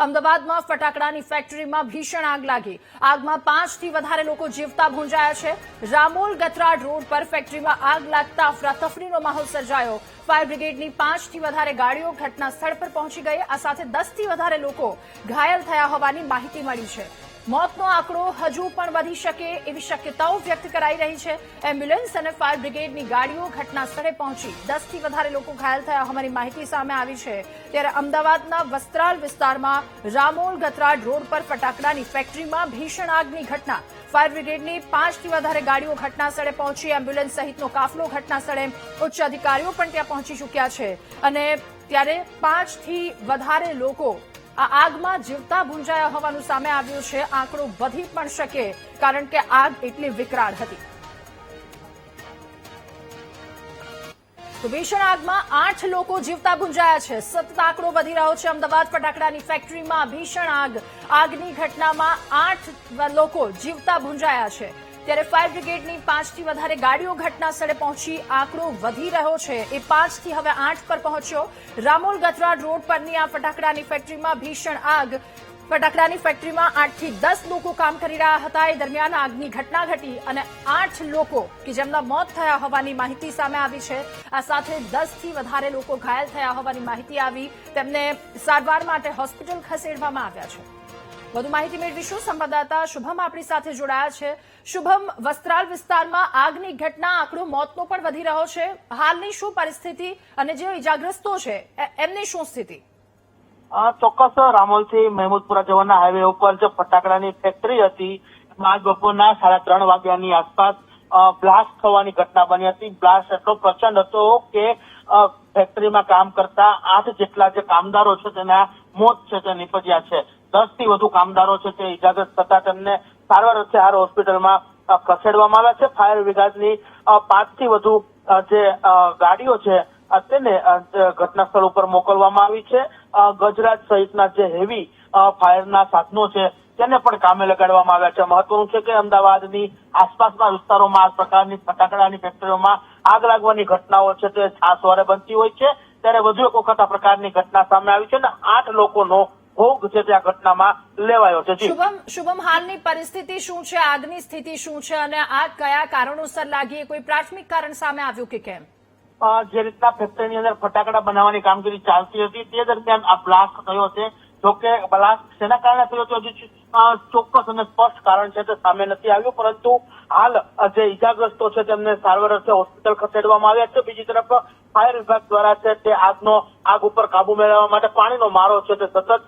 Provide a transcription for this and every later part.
અમદાવાદમાં ફટાકડાની ફેક્ટરીમાં ભીષણ આગ લાગી. આગમાં 5થી વધારે લોકો જીવતા ભૂંજાયા છે. રામોલ ગતરાડ રોડ પર ફેક્ટરીમાં આગ લાગતા અફરાતફરીનો માહોલ સર્જાયો. ફાયર બ્રિગેડની 5થી વધારે ગાડીઓ ઘટના સ્થળ પર પહોંચી ગઈ. આ સાથે 10થી વધારે લોકો ઘાયલ થયા હોવાની માહિતી મળી છે. મોતનો આંકડો હજુ પણ વધી શકે એવી શક્યતાઓ વ્યક્ત કરાઈ રહી છે. એમ્બ્યુલન્સ અને ફાયર બ્રિગેડની ગાડીઓ ઘટના સ્થળે પહોંચી 10થી વધારે લોકો ઘાયલ થયા હોવાની માહિતી સામે આવી છે. ત્યારે અમદાવાદના વસ્ત્રાલ વિસ્તારમાં રામોલ ગતરાડ રોડ પર ફટાકડાની ફેક્ટરીમાં ભીષણ આગની ઘટના. ફાયર બ્રિગેડની 5થી વધારે ગાડીઓ ઘટના સ્થળે પહોંચી. એમ્બ્યુલન્સ સહિતનો કાફલો ઘટના સ્થળે, ઉચ્ચ અધિકારીઓ પણ ત્યાં પહોંચી ચૂક્યા છે. અને ત્યારે 5થી વધારે લોકો આ આગમાં જીવતા ભૂંજાયા હોવાનું સામે આવ્યું છે. આંકડો વધી પણ શકે કારણ કે આગ એટલી વિકરાળ હતી. તો ભીષણ આગમાં 8 લોકો જીવતા ભૂંજાયા છે. સતત આંકડો વધી રહ્યો છે. અમદાવાદ ફટાકડાની ફેક્ટરીમાં ભીષણ આગની ઘટનામાં 8 લોકો જીવતા ભૂંજાયા છે. ત્યારે ફાયર બ્રિગેડની 5થી વધારે ગાડીઓ ઘટના સ્થળે પહોંચી. આંકડો વધી રહ્યો છે. એ 5થી હવે 8 પર પહોંચ્યો. રામોલ ગતરાડ રોડ પરની આ ફટાકડાની ફેક્ટરીમાં ભીષણ આગ. ફટાકડાની ફેક્ટરીમાં 8થી 10 લોકો કામ કરી રહ્યા હતા. એ દરમિયાન આગની ઘટના ઘટી અને 8 લોકો કે જેમના મોત થયા હોવાની માહિતી સામે આવી છે. આ સાથે 10થી વધારે લોકો ઘાયલ થયા હોવાની માહિતી આવી. તેમને સારવાર માટે હોસ્પિટલ ખસેડવામાં આવ્યા છે. વધુ માહિતી મેળવીશું. સંવાદદાતા શુભમ આપણી સાથે જોડાયા છે. શુભમ, વસ્ત્રાલ વિસ્તારમાં આગની ઘટના, આંકડો મોતનો પણ વધી રહ્યો છે. હાલની શું પરિસ્થિતિ અને જે ઇજાગ્રસ્તો છે એમની શું સ્થિતિ? ચોક્કસ રામોલથી મહેમૂદપુરા જવાના હાઈવે ઉપર જે ફટાકડાની ફેક્ટરી હતી, આજ બપોરના 3:30 વાગ્યાની આસપાસ બ્લાસ્ટ થવાની ઘટના બની હતી. બ્લાસ્ટ એટલો પ્રચંડ હતો કે ફેક્ટરીમાં કામ કરતા 8 જેટલા જે કામદારો છે તેના મોત છે તે નીપજ્યા છે. 10થી વધુ કામદારો છે તે ઇજાગ્રસ્ત થતા તેમને સારવાર અર્થે હાલ હોસ્પિટલમાં ખસેડવામાં આવ્યા છે. ફાયર વિભાગની 5થી વધુ જે ગાડીઓ છે તેને ઘટના સ્થળ ઉપર મોકલવામાં આવી છે. ગજરાજ સહિતના જે હેવી ફાયરના સાધનો છે તેને પણ કામે લગાડવામાં આવ્યા છે. મહત્વનું છે કે અમદાવાદની આસપાસના વિસ્તારોમાં આ પ્રકારની ફટાકડાની ફેક્ટરીઓમાં આગ લાગવાની ઘટનાઓ છે તે છાસવારે બનતી હોય છે. ત્યારે વધુ એક વખત આ પ્રકારની ઘટના સામે આવી છે અને 8 લોકોનો ભોગ છે તે આ ઘટનામાં લેવાયો છે. શુભમ, હાલની પરિસ્થિતિ શું છે? આગની સ્થિતિ શું છે અને આગ કયા કારણોસર લાગી? કોઈ પ્રાથમિક કારણ સામે આવ્યું કે કેમ? જે રીતના ફેક્ટરીની અંદર ફટાકડા બનાવવાની કામગીરી ચાલતી હતી તે દરમિયાન આ બ્લાસ્ટ થયો છે. જોકે બ્લાસ્ટ શેના કારણે થયો હતો હજી ચોક્કસ અને સ્પષ્ટ કારણ છે તે સામે નથી આવ્યું, પરંતુ હાલ જે ઇજાગ્રસ્તો છે તેમને સારવાર અર્થે હોસ્પિટલ ખસેડવામાં આવ્યા છે. બીજી તરફ ફાયર વિભાગ દ્વારા છે તે આગ ઉપર કાબુ મેળવવા માટે પાણીનો મારો છે તે સતત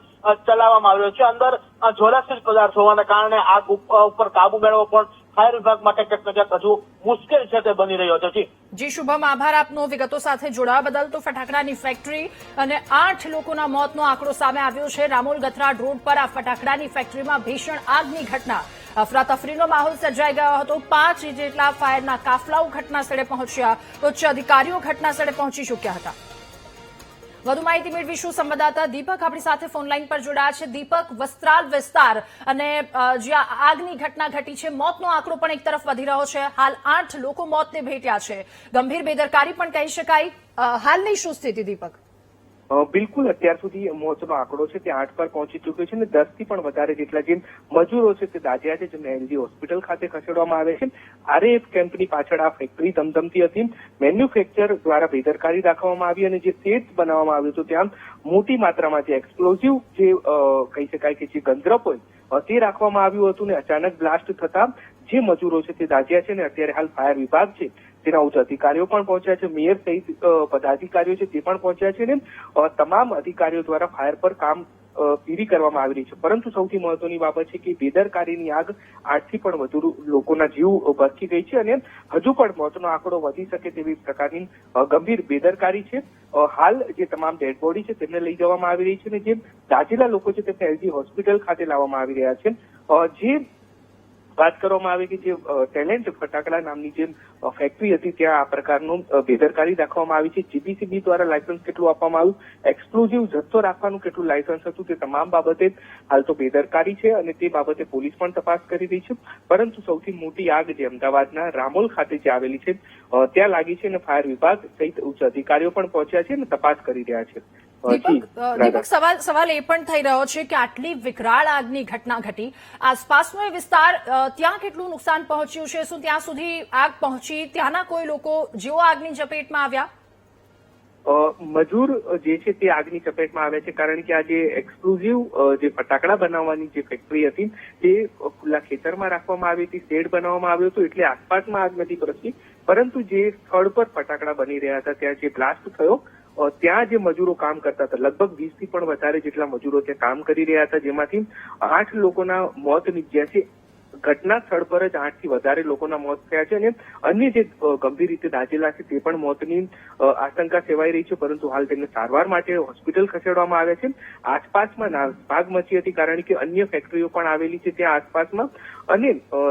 ચલાવવામાં આવ્યો છે. અંદર જ્વલનશીલ પદાર્થ હોવાના કારણે આગ ઉપર કાબુ મેળવવો પણ ફાયર વિભાગ માટે ક્યાંક ને ક્યાંક હજુ મુશ્કેલ છે તે બની રહ્યો છે. જી શુભમ, આભાર આપનો વિગતો સાથે જોડાવા બદલ. તો ફટાકડાની ફેક્ટરી અને 8 લોકોના મોતનો આંકડો સામે આવ્યો છે. રામોલ ગતરાડ રોડ પર આ ફટાકડાની ફેક્ટરીમાં ભીષણ આગની ઘટના. અફરાતફરીનો માહોલ સર્જાઈ ગયો હતો. 5 જેટલા ફાયરના કાફલાઓ ઘટના સ્થળે પહોંચ્યા. ઉચ્ચ અધિકારીઓ ઘટના સ્થળે પહોંચી ચૂક્યા હતા. વધુ માહિતી મેળવીશું. સંવાદદાતા દીપક આપણી સાથે ફોનલાઈન પર જોડાયા છે. દીપક, વસ્ત્રાલ વિસ્તાર અને જ્યાં આગની ઘટના ઘટી છે, મોતનો આંકડો પણ એક તરફ વધી રહ્યો છે. હાલ 8 લોકો મોતને ભેટ્યા છે. ગંભીર બેદરકારી પણ કહી શકાય. હાલની શું સ્થિતિ દીપક? બિલકુલ, અત્યાર સુધી મોતનો આંકડો છે તે 8 પર પહોંચી ચૂક્યો છે અને 10થી પણ વધારે જેટલા જે મજૂરો છે તે દાઝ્યા છે, જેમને એલજી હોસ્પિટલ ખાતે ખસેડવામાં આવે છે. આરએએફ કેમ્પની પાછળ આ ફેક્ટરી ધમધમતી હતી. મેન્યુફેક્ચર દ્વારા બેદરકારી દાખવવામાં આવી અને જે તેજ બનાવવામાં આવ્યું હતું ત્યાં મોટી માત્રામાં જે એક્સપ્લોઝિવ જે કહી શકાય કે જે ગંધરપ હોય તે રાખવામાં આવ્યું હતું ને અચાનક બ્લાસ્ટ થતા જે મજૂરો છે તે દાઝ્યા છે. અને અત્યારે હાલ ફાયર વિભાગ છે તેના ઉચ્ચ અધિકારીઓ પણ પહોંચ્યા છે. મેયર સહિત પદાધિકારીઓ છે તે પણ પહોંચ્યા છે ને તમામ અધિકારીઓ દ્વારા ફાયર પર કામ પીરી કરવામાં આવી રહી છે. પરંતુ સૌથી મહત્વની બાબત છે કે બેદરકારીની આગ 8થી પણ વધુ લોકોના જીવ ભરખી ગઈ છે અને હજુ પણ મોતનો આંકડો વધી શકે તેવી પ્રકારની ગંભીર બેદરકારી છે. હાલ જે તમામ ડેડ બોડી છે તેમને લઈ જવામાં આવી રહી છે અને જે દાઝેલા લોકો છે તેમને એલજી હોસ્પિટલ ખાતે લાવવામાં આવી રહ્યા છે. જે વાત કરવામાં આવે કે જે ટેલેન્ટ ફટાકડા નામની જે ફેક્ટરી હતી ત્યાં આ પ્રકારનું બેદરકારી દાખવવામાં આવી છે. જીપીસીબી દ્વારા લાયસન્સ કેટલું આપવામાં આવ્યું, એક્સક્લુઝિવ જથ્થો રાખવાનું કેટલું લાયસન્સ હતું, તે તમામ બાબતે હાલ તો બેદરકારી છે અને તે બાબતે પોલીસ પણ તપાસ કરી રહી છે. પરંતુ સૌથી મોટી આગ જે અમદાવાદના રામોલ ખાતે જે આવેલી છે ત્યાં લાગી છે અને ફાયર વિભાગ સહિત ઉચ્ચ અધિકારીઓ પણ પહોંચ્યા છે અને તપાસ કરી રહ્યા છે. દીપક, સવાલ એ પણ થઈ રહ્યો છે કે આટલી વિકરાળ આગની ઘટના ઘટી, આસપાસનો એ વિસ્તાર, ત્યાં કેટલું નુકસાન પહોંચ્યું છે? શું ત્યાં સુધી આગ પહોંચી? ત્યાંના કોઈ લોકો જેઓ આગની ચપેટમાં આવ્યા? મજૂર જે છે તે આગની ચપેટમાં આવે છે, કારણ કે આ જે એક્સક્લુઝિવ જે ફટાકડા બનાવવાની જે ફેક્ટરી હતી તે ખુલ્લા ખેતરમાં રાખવામાં આવી હતી, શેડ બનાવવામાં આવ્યો હતો, એટલે આસપાસમાં આગ નથી પ્રસરી. પરંતુ જે સ્થળ પર ફટાકડા બની રહ્યા હતા ત્યાં જે બ્લાસ્ટ થયો, ત્યાં જે મજૂરો કામ કરતા હતા, લગભગ 20 થી પણ વધારે જેટલા મજૂરો ત્યાં કામ કરી રહ્યા હતા, જેમાંથી 8 લોકોના મોત નીપજ્યા છે. ઘટના સ્થળ પર જ 8 થી વધારે લોકોના મોત થયા છે અને અન્ય જે ગંભીર રીતે દાઝેલા છે તે પણ મોતની આશંકા સેવાઈ રહી છે, પરંતુ હાલ તેમને સારવાર માટે હોસ્પિટલ ખસેડવામાં આવ્યા છે. આસપાસમાં નાસભાગ મચી હતી, કારણ કે અન્ય ફેક્ટરીઓ પણ આવેલી છે ત્યાં આસપાસમાં, અને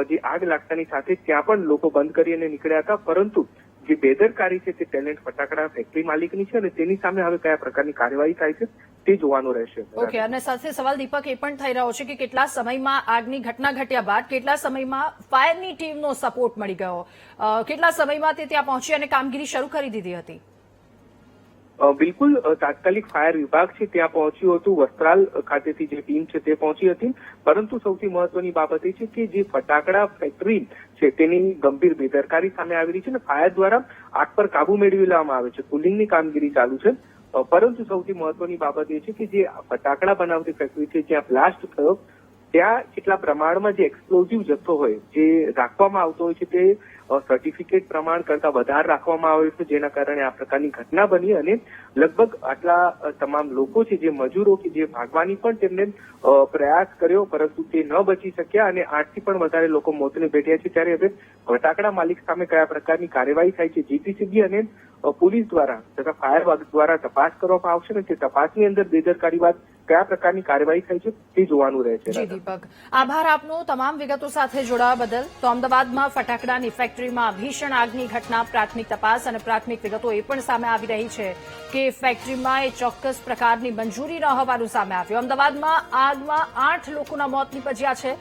જે આગ લાગતાની સાથે ત્યાં પણ લોકો બંધ કરી અને નીકળ્યા હતા. પરંતુ જે બેદરકારી છે તે ટેલેન્ટ ફટાકડા ફેક્ટરી માલિકની છે, અને તેની સામે હવે કયા પ્રકારની કાર્યવાહી થાય છે તે જોવાનું રહેશે. ઓકે, અને સાથે સવાલ દીપક એ પણ થઈ રહ્યો છે કે કેટલા સમયમાં આગની ઘટના ઘટ્યા બાદ કેટલા સમયમાં ફાયરની ટીમનો સપોર્ટ મળી ગયો, કેટલા સમયમાં તે ત્યાં પહોંચી અને કામગીરી શરૂ કરી દીધી હતી? બિલકુલ, તાત્કાલિક ફાયર વિભાગ છે ત્યાં પહોંચ્યું હતું, વસ્ત્રાલ ખાતેથી જે ટીમ છે તે પહોંચી હતી. પરંતુ સૌથી મહત્વની બાબત એ છે કે જે ફટાકડા ફેક્ટરી છે તેની ગંભીર બેદરકારી સામે આવી રહી છે, અને ફાયર દ્વારા આગ પર કાબુ મેળવી લેવામાં આવે છે. કુલિંગની કામગીરી ચાલુ છે. પરંતુ સૌથી મહત્વની બાબત એ છે કે જે ફટાકડા બનાવતી ફેક્ટરી છે જ્યાં બ્લાસ્ટ થયો, ત્યાં કેટલા પ્રમાણમાં જે એક્સપ્લોઝિવ જથ્થો હોય જે રાખવામાં આવતો હોય છે તે સર્ટિફિકેટ પ્રમાણ કરતા વધારે રાખવામાં આવ્યો છે, જેના કારણે આ પ્રકારની ઘટના બની. અને લગભગ આટલા તમામ લોકો છે, જે મજૂરો કે જે ભાગવાની પણ તેમને પ્રયાસ કર્યો, પરંતુ તે ન બચી શક્યા અને 8 થી પણ વધારે લોકો મોતને ભેટ્યા છે. ત્યારે હવે ફટાકડા માલિક સામે કયા પ્રકારની કાર્યવાહી થાય છે, જીપીસીબી અને પોલીસ દ્વારા તથા ફાયર દ્વારા તપાસ કરવામાં આવશે, અને તે તપાસની અંદર બેદરકારી બાદ કયા પ્રકારની કાર્યવાહી થાય છે તે જોવાનું રહેશે. જી દીપક, આભાર આપનો તમામ વિગતો સાથે જોડાવા બદલ. તો અમદાવાદમાં ફટાકડાની ફેક્ટરીમાં ભીષણ આગની ઘટના, પ્રાથમિક તપાસ અને પ્રાથમિક વિગતો એ પણ સામે આવી રહી છે કે ફેક્ટરીમાં એ ચોક્કસ પ્રકારની મંજૂરી ન હોવાનું સામે આવ્યું. અમદાવાદમાં આગમાં 8 લોકોના મોત નીપજ્યા છે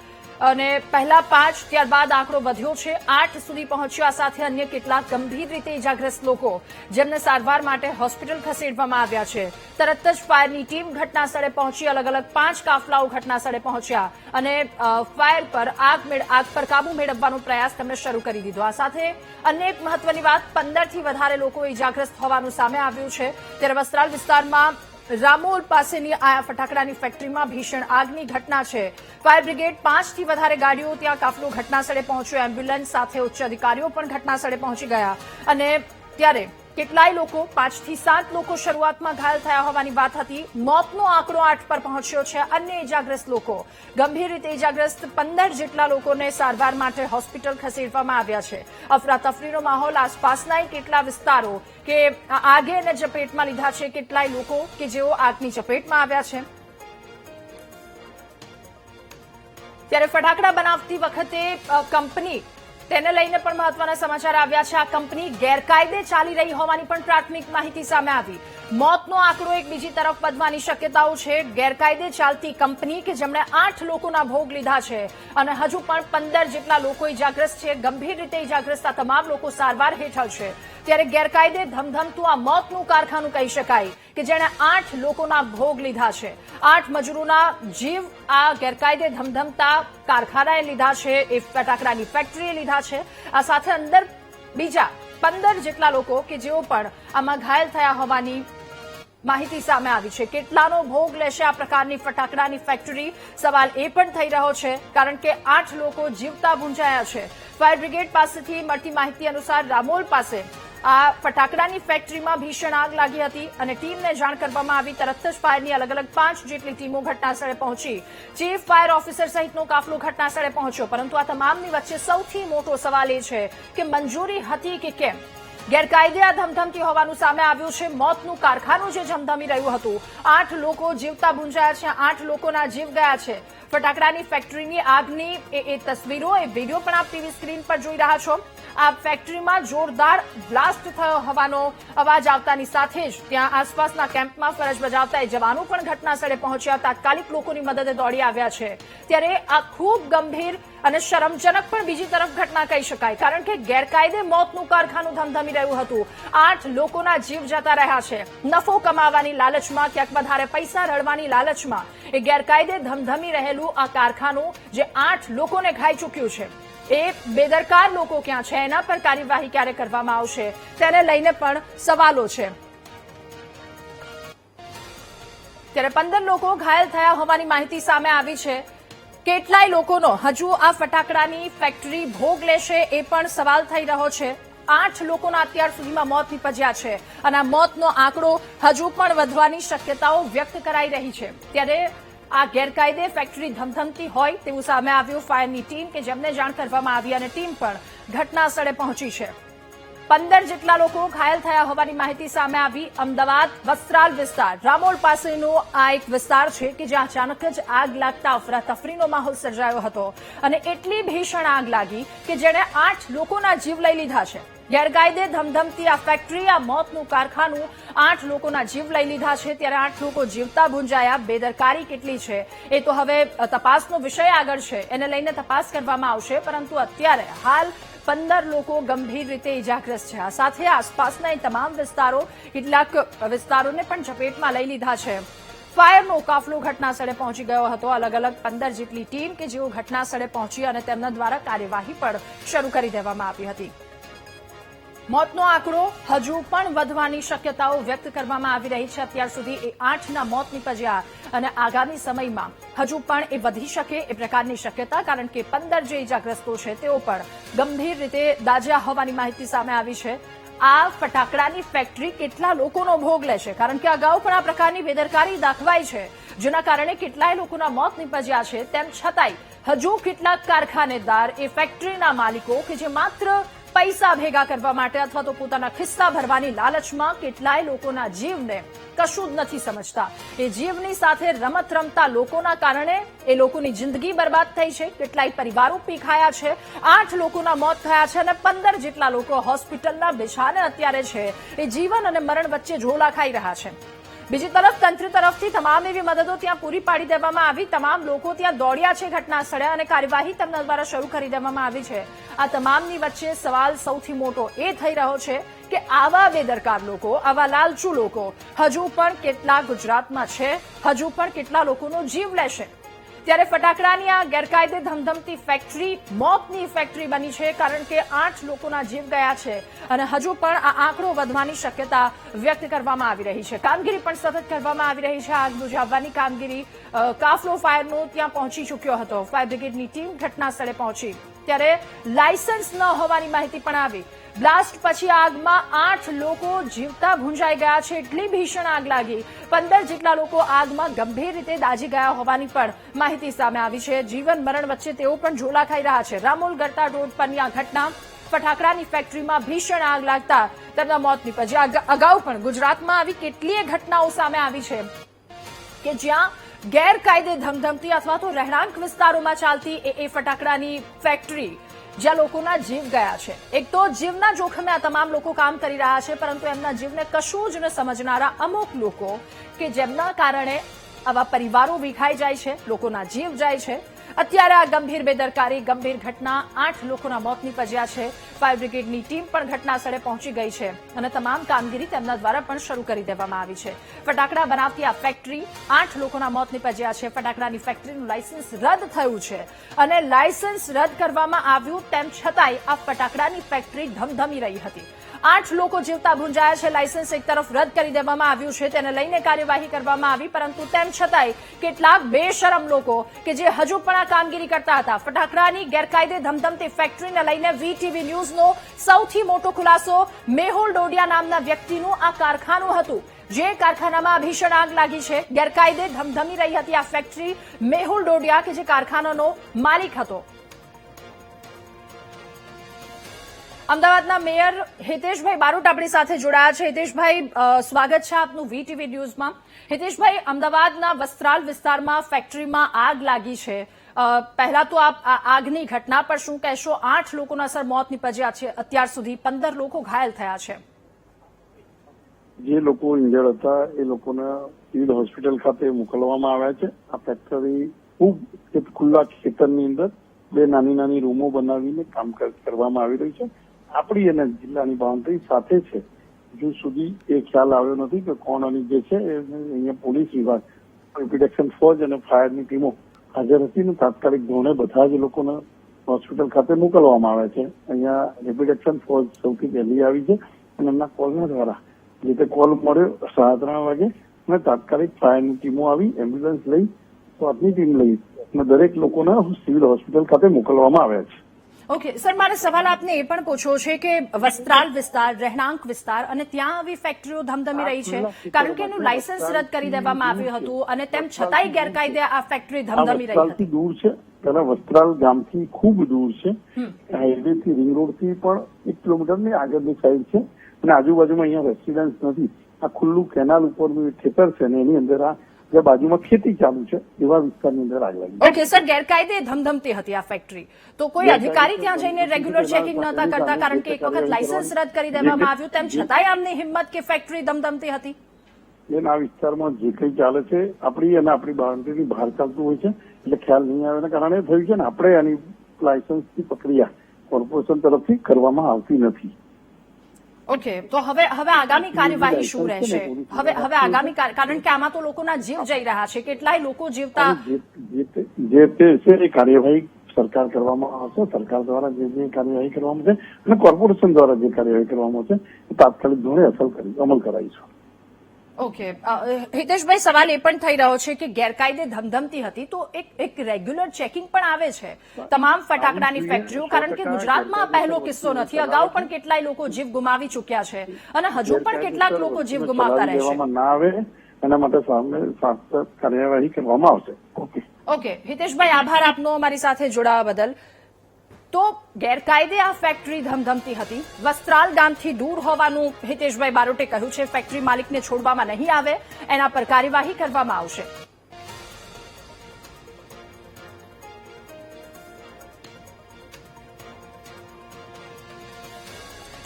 અને પહેલા 5, ત્યારબાદ આંકડો વધ્યો છે, 8 સુધી પહોંચ્યો. આ સાથે અન્ય કેટલાક ગંભીર રીતે ઇજાગ્રસ્ત લોકો જેમને સારવાર માટે હોસ્પિટલ ખસેડવામાં આવ્યા છે. તરત જ ફાયરની ટીમ ઘટના સ્થળે પહોંચી, અલગ અલગ 5 કાફલાઓ ઘટના સ્થળે પહોંચ્યા અને ફાયર પર આગ પર કાબુ મેળવવાનો પ્રયાસ તેમણે શરૂ કરી દીધો. આ સાથે અન્ય એક મહત્વની વાત, 15 થી વધારે લોકો ઇજાગ્રસ્ત હોવાનું સામે આવ્યું છે. ત્યારે વસ્ત્રાલ વિસ્તારમાં રામોલ પાસેની આ ફટાકડાની ફેક્ટરીમાં ભીષણ આગની ઘટના છે. ફાયર બ્રિગેડ 5 થી વધારે ગાડીઓ ત્યાં કાફલો ઘટના સ્થળે પહોંચ્યો, એમ્બ્યુલન્સ સાથે ઉચ્ચ અધિકારીઓ પણ ઘટના સ્થળે પહોંચી ગયા. અને ત્યારે કેટલાય લોકો, 5 થી 7 લોકો શરૂઆતમાં ઘાયલ થયા હોવાની વાત હતી. મોતનો આંકડો 8 પર પહોંચ્યો છે. અન્ય ઇજાગ્રસ્ત લોકો, ગંભીર રીતે ઇજાગ્રસ્ત 15 જેટલા લોકોને સારવાર માટે હોસ્પિટલ ખસેડવામાં આવ્યા છે. અફરાતફરીનો માહોલ આસપાસના કેટલા વિસ્તારો કે આગે અને ચપેટમાં લીધા છે, કેટલાય લોકો કે જેઓ આગની ચપેટમાં આવ્યા છે. ત્યારે ફટાકડા બનાવતી વખતે કંપની, તેને લઈને પણ મહત્વના સમાચાર આવ્યા છે. આ કંપની ગેરકાયદે ચાલી રહી હોવાની પણ પ્રાથમિક માહિતી સામે આવી. મોતનો આંકડો એક બીજી તરફ વધવાની શક્યતાઓ છે. ગેરકાયદે ચાલતી કંપની કે જેમણે 8 લોકોના ભોગ લીધા છે અને હજુ પણ 15 જેટલા લોકો ઇજાગ્રસ્ત છે, ગંભીર રીતે ઇજાગ્રસ્ત આ તમામ લોકો સારવાર હેઠળ છે. ત્યારે ગેરકાયદે ધમધમતું આ મોતનું કારખાનું કહી શકાય કે જેણે 8 લોકોના ભોગ લીધા છે. 8 મજૂરોના જીવ આ ગેરકાયદે ધમધમતા કારખાનાએ લીધા છે, એ ફટાકડાની ફેક્ટરીએ લીધા છે. આ સાથે અંદર બીજા 15 જેટલા લોકો કે જેઓ પણ આમાં ઘાયલ થયા હોવાની માહિતી સામે આવી છે. કેટલાનો ભોગ લેશે આ પ્રકારની ફટાકડાની ફેક્ટરી, સવાલ એ પણ થઈ રહ્યો છે, કારણ કે 8 લોકો જીવતા ભૂંજાયા છે. ફાયર બ્રિગેડ પાસેથી મળતી માહિતી અનુસાર રામોલ પાસે આ ફટાકડાની ફેક્ટરીમાં ભીષણ આગ લાગી હતી અને ટીમને જાણ કરવામાં આવી. તરત જ ફાયરની અલગ અલગ 5 જેટલી ટીમો ઘટના સ્થળે પહોંચી. ચીફ ફાયર ઓફિસર સહિતનો કાફલો ઘટના સ્થળે પહોંચ્યો. પરંતુ આ તમામની વચ્ચે સૌથી મોટો સવાલ એ છે કે મંજૂરી હતી કે કેમ? ગેરકાયદે આ ધમધમતી હોવાનું સામે આવ્યું છે. મોતનું કારખાનું જે ધમધમી રહ્યું હતું, 8 લોકો જીવતા ભૂંજાયા છે, 8 લોકોના જીવ ગયા છે. ફટાકડાની ફેક્ટરીની આગની એ તસવીરો, એ વિડીયો પણ આપ ટીવી સ્ક્રીન પર જોઈ રહ્યા છો. આ ફેક્ટરીમાં જોરદાર બ્લાસ્ટ થયો હોવાનો અવાજ આવતાની સાથે જ ત્યાં આસપાસના કેમ્પમાં ફરજ બજાવતા જવાનો પણ ઘટના સ્થળે પહોંચ્યા, તાત્કાલિક લોકોની મદદે દોડી આવ્યા છે. ત્યારે આ ખૂબ ગંભીર અને શરમજનક પણ બીજી તરફ ઘટના કહી શકાય, કારણ કે ગેરકાયદે મોતનું કારખાનું ધમધમી રહ્યું હતું. 8 લોકોના જીવ જતા રહ્યા છે. નફો કમાવાની લાલચમાં, ક્યાંક વધારે પૈસા રળવાની લાલચમાં એ ગેરકાયદે ધમધમી રહેલું આ કારખાનું જે 8 લોકોને ખાઈ ચૂક્યું છે, એ બેદરકાર લોકો ક્યાં છે, એના પર કાર્યવાહી ક્યારે કરવામાં આવશે તેને લઈને પણ સવાલો છે. ત્યારે 15 લોકો ઘાયલ થયા હોવાની માહિતી સામે આવી છે. કેટલાય લોકોનો હજુ આ ફટાકડાની ફેક્ટરી ભોગ લેશે એ પણ સવાલ થઈ રહ્યો છે. 8 લોકોના અત્યાર સુધીમાં મોત નીપજ્યા છે અને આ મોતનો આંકડો હજુ પણ વધવાની શક્યતાઓ વ્યક્ત કરાઈ રહી છે. ત્યારે આ ગેરકાયદે ફેક્ટરી ધમધમતી હોય તેવું સામે આવ્યું. ફાયરની ટીમ કે જેમને જાણ કરવામાં આવી અને ટીમ પણ ઘટના સ્થળે પહોંચી છે. 15 જેટલા લોકો ઘાયલ થયા હોવાની માહિતી સામે આવી. અમદાવાદ વસ્ત્રાલ વિસ્તાર રામોલ પાસેનો આ એક વિસ્તાર છે કે જ્યાં અચાનક જ આગ લાગતા અફરાતફરીનો માહોલ સર્જાયો હતો અને એટલી ભીષણ આગ લાગી કે જેણે 8 લોકોના જીવ લઈ લીધા છે. ગેરકાયદે ધમધમતી આ ફેક્ટરી, આ મોતનું કારખાનું 8 લોકોના જીવ લઈ લીધા છે. ત્યારે 8 લોકો જીવતા ભૂંજાયા. બેદરકારી કેટલી છે એ તો હવે તપાસનો વિષય આગળ છે, એને લઈને તપાસ કરવામાં આવશે. પરંતુ અત્યારે હાલ 15 લોકો ગંભીર રીતે ઇજાગ્રસ્ત છે. આ સાથે આસપાસના તમામ વિસ્તારો, કેટલાક વિસ્તારોને પણ ચપેટમાં લઈ લીધા છે. ફાયરનો કાફલો ઘટના સ્થળે પહોંચી ગયો હતો. અલગ અલગ 15 જેટલી ટીમ કે જેઓ ઘટના સ્થળે પહોંચી અને તેમના દ્વારા કાર્યવાહી પણ શરૂ કરી દેવામાં આવી હતી. મોતનો આંકડો હજુ પણ વધવાની શક્યતાઓ વ્યક્ત કરવામાં આવી રહી છે. અત્યાર સુધી 8ના મોત નીપજ્યા અને આગામી સમયમાં હજુ પણ એ વધી શકે એ પ્રકારની શક્યતા, કારણ કે 15 જે ઇજાગ્રસ્તો છે તેઓ પણ ગંભીર રીતે દાઝ્યા હોવાની માહિતી સામે આવી છે. આ ફટાકડાની ફેક્ટરી કેટલા લોકોનો ભોગ લેશે, કારણ કે અગાઉ પણ આ પ્રકારની બેદરકારી દાખવાઈ છે, જેના કારણે કેટલાય લોકોના મોત નીપજ્યા છે. તેમ છતાંય હજુ કેટલાક કારખાનેદાર, એ ફેક્ટરીના માલિકો કે જે માત્ર પૈસા ભેગા કરવા માટે અથવા તો પોતાના ખિસ્સા ભરવાની લાલચમાં કેટલાય લોકોના જીવને કશું જ નથી સમજતા. એ જીવની સાથે રમત રમતા લોકોના કારણે એ લોકોની જિંદગી બરબાદ થઈ છે. કેટલાય પરિવારો પીખાયા છે. 8 લોકોના મોત થયા છે અને 15 જેટલા લોકો હોસ્પિટલના બિછાને અત્યારે છે. એ જીવન અને મરણ વચ્ચે ઝોલા ખાઈ રહ્યા છે. બીજી તરફ તંત્ર તરફથી તમામ એવી મદદો ત્યાં પૂરી પાડી દેવામાં આવી. તમામ લોકો ત્યાં દોડ્યા છે ઘટના સ્થળે અને કાર્યવાહી તેમના દ્વારા શરૂ કરી દેવામાં આવી છે. આ તમામની વચ્ચે સવાલ સૌથી મોટો એ થઈ રહ્યો છે કે આવા બેદરકાર લોકો, આવા લાલચુ લોકો હજુ પણ કેટલા ગુજરાતમાં છે, હજુ પણ કેટલા લોકોનો જીવ લેશે. ત્યારે ફટાકડાની આ ગેરકાયદે ધમધમતી ફેક્ટરી મોતની ફેક્ટરી બની છે, કારણ કે 8 લોકોના જીવ ગયા છે અને હજુ પણ આ આંકડો વધવાની શક્યતા વ્યક્ત કરવામાં આવી રહી છે. કામગીરી પણ સતત કરવામાં આવી રહી છે. આગ બુઝાવવાની કામગીરી, કાફલો ફાયરનો ત્યાં પહોંચી ચૂક્યો હતો. ફાયર બ્રિગેડની ટીમ ઘટના સ્થળે પહોંચી. ત્યારે લાયસન્સ ન હોવાની માહિતી પણ આવી. બ્લાસ્ટ પછી આગમાં 8 લોકો જીવતા ભૂંજાઈ ગયા છે. એટલી ભીષણ આગ લાગી. 15 જેટલા લોકો આગમાં ગંભીર રીતે દાઝી ગયા હોવાની પણ માહિતી સામે આવી છે. જીવન મરણ વચ્ચે તેઓ પણ ઝોલા ખાઈ રહ્યા છે. રામોલ ગરતાડ રોડ પરની આ ઘટના, ફટાકડાની ફેક્ટરીમાં ભીષણ આગ લાગતા તેમના મોત નીપજ્યા. અગાઉ પણ ગુજરાતમાં આવી કેટલીય ઘટનાઓ સામે આવી છે કે જ્યાં ગેરકાયદે ધમધમતી અથવા તો રહેણાંક વિસ્તારોમાં ચાલતી એ ફટાકડાની ફેક્ટરી, જ્યાં લોકોના જીવ ગયા છે. એક તો જીવના જોખમે આ તમામ લોકો કામ કરી રહ્યા છે, પરંતુ એમના જીવને કશું જ ન સમજનારા અમુક લોકો કે જેમના કારણે આવા પરિવારો વિખાઈ જાય છે, લોકોના જીવ જાય છે. અત્યારે આ ગંભીર બેદરકારી, ગંભીર ઘટના, 8 લોકોના મોત નીપજ્યા છે. ફાયર બ્રિગેડની ટીમ પણ ઘટના સ્થળે પહોંચી ગઈ છે અને તમામ કામગીરી તેમના દ્વારા પણ શરૂ કરી દેવામાં આવી છે. ફટાકડા બનાવતી આ ફેક્ટરી, 8 લોકોના મોત નીપજ્યા છે. ફટાકડાની ફેક્ટરીનું લાયસન્સ રદ થયું છે અને લાયસન્સ રદ કરવામાં આવ્યું તેમ છતાંય આ ફટાકડાની ફેક્ટરી ધમધમી રહી હતી. 8 લોકો જીવતા ભૂંજાયા છે. લાયસન્સ એક તરફ રદ કરી દેવામાં આવ્યું છે, તેને લઈને કાર્યવાહી કરવામાં આવી, પરંતુ તેમ છતાંય કેટલાક બેશરમ લોકો કે જે હજુ પણ આ કામગીરી કરતા હતા. ફટાકડાની ગેરકાયદે ધમધમતી ફેક્ટરીને લઈને વીટીવી ન્યૂઝનો સૌથી મોટો ખુલાસો, મેહુલ ડોડિયા નામના વ્યક્તિનું આ કારખાનું હતું, જે કારખાનામાં ભીષણ આગ લાગી છે. ગેરકાયદે ધમધમી રહી હતી આ ફેક્ટરી. મેહુલ ડોડિયા કે જે કારખાનાનો માલિક હતો. અમદાવાદના મેયર હિતેશભાઈ બારોટ આપણી સાથે જોડાયા છે. હિતેશભાઈ, સ્વાગત છે આપનું વીટીવી ન્યૂઝમાં. હિતેશભાઈ, અમદાવાદના વસ્ત્રાલ વિસ્તારમાં ફેક્ટરીમાં આગ લાગી છે પહેલા તો આપ આ આગની ઘટના પર શું કહેશો? 8 લોકોના સર મોત નીપજ્યા છે અત્યાર સુધી, 15 લોકો ઘાયલ થયા છે. જે લોકો ઇન્જર્ડ હતા એ લોકોને સિવિલ હોસ્પિટલ ખાતે મોકલવામાં આવ્યા છે. આ ફેક્ટરી ખૂબ ખુલ્લા ખેતરની અંદર 2 નાની નાની રૂમો બનાવીને કામકાજ કરવામાં આવી રહ્યું છે. આપણી અને જિલ્લાની બાઉન્ડ્રી સાથે છે. હજુ સુધી એ ખ્યાલ આવ્યો નથી કે કોણ અને જે છે અહીંયા પોલીસ વિભાગ, રેપિડ એક્શન ફોર્સ અને ફાયરની ટીમો હાજર હતી ને તાત્કાલિક ધોરણે બધા જ લોકોને હોસ્પિટલ ખાતે મોકલવામાં આવ્યા છે. અહીંયા રેપિડ એક્શન ફોર્સ સૌથી પહેલી આવી છે અને એમના કોલના દ્વારા જે તે કોલ મળ્યો 3:30 વાગે અને તાત્કાલિક ફાયરની ટીમો આવી, એમ્બ્યુલન્સ લઈ, સ્વાટની ટીમ લઈ અને દરેક લોકોને સિવિલ હોસ્પિટલ ખાતે મોકલવામાં આવ્યા છે. ઓકે સર, મારો સવાલ આપને એ પણ પૂછવો છે કે વસ્ત્રાલ વિસ્તાર, રહેણાંક વિસ્તાર અને ત્યાં આવી ફેક્ટરીઓ ધમધમી રહી છે કારણ કે એનું લાયસન્સ રદ કરી દેવામાં આવ્યું હતું અને તેમ છતાંય ગેરકાયદે આ ફેક્ટરી ધમધમી રહી હતી. દૂર છે, પેલા વસ્ત્રાલ ગામથી ખૂબ દૂર છે. હાઈવે થી રિંગ રોડ થી પણ 1 કિલોમીટરની આગળની સાઈડ છે અને આજુબાજુમાં અહીંયા રેસિડન્સ નથી. આ ખુલ્લું કેનાલ ઉપરનું ખેતર છે અને એની અંદર આ જે બાજુમાં ખેતી ચાલુ છે એવા વિસ્તારની અંદર આગ લાગી. ઓકે સર, ગેરકાયદે ધમધમતી હતી આ ફેક્ટરી, તો કોઈ અધિકારી ત્યાં જઈને રેગ્યુલર ચેકિંગ નહોતા કરતા કારણ કે એક વખત લાયસન્સ રદ કરી દેવામાં આવ્યું, તેમ છતાંય આમની હિંમત કે ફેક્ટરી ધમધમતી હતી? બેન, આ વિસ્તારમાં જે કંઈ ચાલે છે આપણી અને આપણી બાઉન્ડ્રીની બહાર ચાલતું હોય છે એટલે ખ્યાલ નહીં આવે. એના કારણે થયું છે ને આપણે આની લાયસન્સની પ્રક્રિયા કોર્પોરેશન તરફથી કરવામાં આવતી નથી. ઓકે, તો હવે આગામી કાર્યવાહી શું રહેશે? હવે આગામી કારણ કે આમાં તો લોકોના જીવ જઈ રહ્યા છે, કેટલાય લોકો જીવતા જે તે છે એ કાર્યવાહી સરકાર કરવામાં આવશે. સરકાર દ્વારા જે કાર્યવાહી કરવામાં છે અને કોર્પોરેશન દ્વારા જે કાર્યવાહી કરવામાં છે એ તાત્કાલિક ધોરણે અમલ કરાવીશું. ઓકે હિતેશભાઈ, સવાલ એ પણ થઈ રહ્યો છે કે ગેરકાયદે ધમધમતી હતી તો એક રેગ્યુલર ચેકિંગ પણ આવે છે તમામ ફટાકડાની ફેક્ટરીઓ, કારણ કે ગુજરાતમાં આ પહેલો કિસ્સો નથી. અગાઉ પણ કેટલાય લોકો જીવ ગુમાવી ચૂક્યા છે અને હજુ પણ કેટલાક લોકો જીવ ગુમાવતા રહેશે. ના આવે એના માટે સામે કાર્યવાહી કરવામાં આવશે. ઓકે હિતેશભાઈ, આભાર આપનો અમારી સાથે જોડાવા બદલ. તો ગેરકાયદે આ ફેક્ટરી ધમધમતી હતી, વસ્ત્રાલ ગામથી દૂર હોવાનું હિતેશભાઈ બારોટે કહ્યું છે. ફેક્ટરી માલિકને છોડવામાં નહીં આવે, એના પર કાર્યવાહી કરવામાં આવશે.